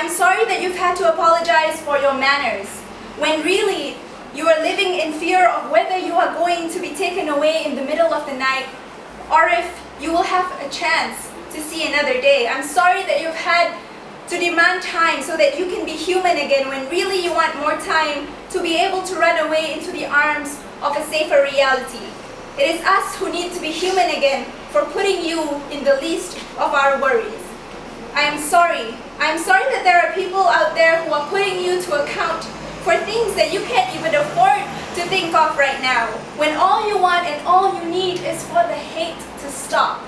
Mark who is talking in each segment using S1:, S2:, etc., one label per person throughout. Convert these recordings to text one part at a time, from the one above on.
S1: I'm sorry that you've had to apologize for your manners, when really you are living in fear of whether you are going to be taken away in the middle of the night, or if you will have a chance to see another day. I'm sorry that you've had to demand time so that you can be human again, when really you want more time to be able to run away into the arms of a safer reality. It is us who need to be human again for putting you in the least of our worries. I am sorry. I am sorry that there are people out there who are putting you to account for things that you can't even afford to think of right now, when all you want and all you need is for the hate to stop.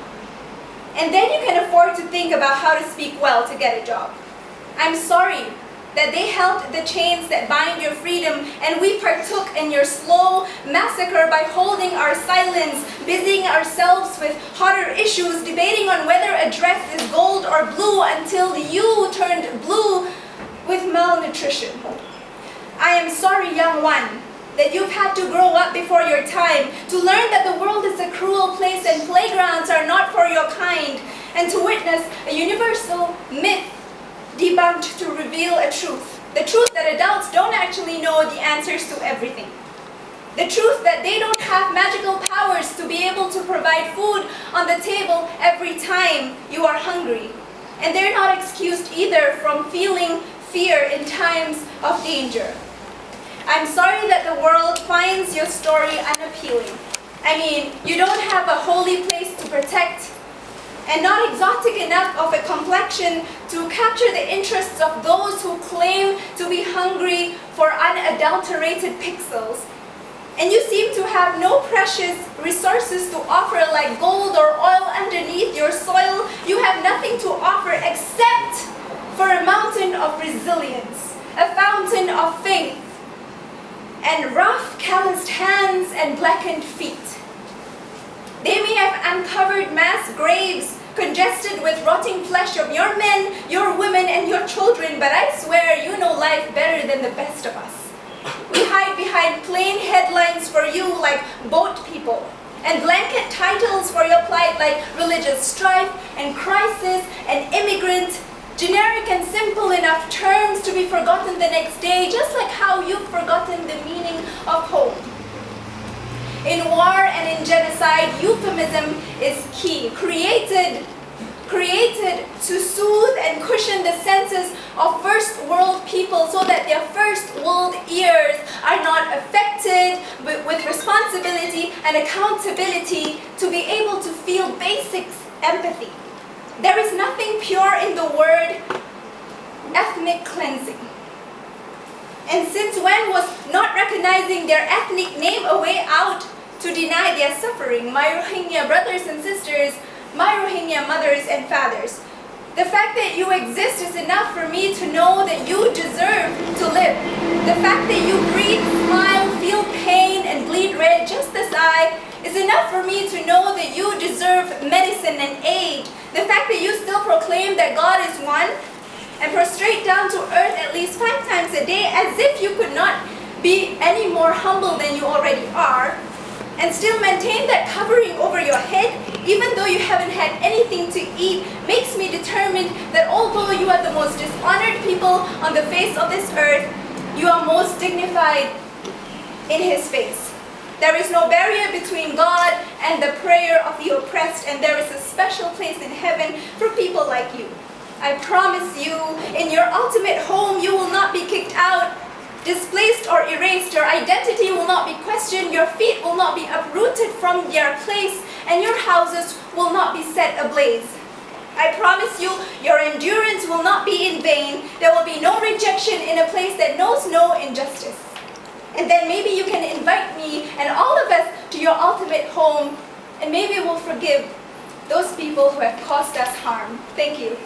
S1: And then you can afford to think about how to speak well to get a job. I'm sorry that they helped the chains that bind your freedom, and we partook in your slow massacre by holding our silence, busying ourselves with hotter issues, debating on whether a dress is gold or blue until you turned blue with malnutrition. I am sorry, young one, that you've had to grow up before your time, to learn that the world is a cruel place and playgrounds are not for your kind, and to witness a universal myth debunked to reveal a truth. The truth that adults don't actually know the answers to everything. The truth that they don't have magical powers to be able to provide food on the table every time you are hungry. And they're not excused either from feeling fear in times of danger. I'm sorry that the world finds your story unappealing. I mean, you don't have a holy place to protect, and not exotic enough of a complexion to capture the interests of those who claim to be hungry for unadulterated pixels. And you seem to have no precious resources to offer, like gold or oil underneath your soil. You have nothing to offer except for a mountain of resilience, a fountain of faith, and rough, calloused hands and blackened feet. They may have uncovered mass graves congested with rotting flesh of your men, your women, and your children, but I swear you know life better than the best of us. We hide behind plain headlines for you like boat people, and blanket titles for your plight like religious strife and crisis and immigrant, generic and simple enough terms to be forgotten the next day, just like how you've forgotten the meaning of home. In war and in genocide, euphemism is key, created to soothe and cushion the senses of first world people so that their first world ears are not affected with responsibility and accountability to be able to feel basic empathy. There is nothing pure in the word ethnic cleansing. And since when was not recognizing their ethnic name a way out to deny their suffering? My Rohingya brothers and sisters, my Rohingya mothers and fathers, the fact that you exist is enough for me to know that you deserve to live. The fact that you breathe, smile, feel pain, and bleed red just as I is enough for me to know that you deserve medicine and aid. The fact that you still proclaim that God is one and prostrate down to earth at least 5 times a day as if you could not be any more humble than you already are, and still maintain that covering over your head even though you haven't had anything to eat, makes me determined that although you are the most dishonored people on the face of this earth, you are most dignified in His face. There is no barrier between God and the prayer of the oppressed, and there is a special place in heaven for people like you. I promise you, in your ultimate home, you will not be kicked out, displaced or erased. Your identity will not be questioned, your feet will not be uprooted from their place, and your houses will not be set ablaze. I promise you, your endurance will not be in vain. There will be no rejection in a place that knows no injustice. And then maybe you can invite me and all of us to your ultimate home, and maybe we'll forgive those people who have caused us harm. Thank you.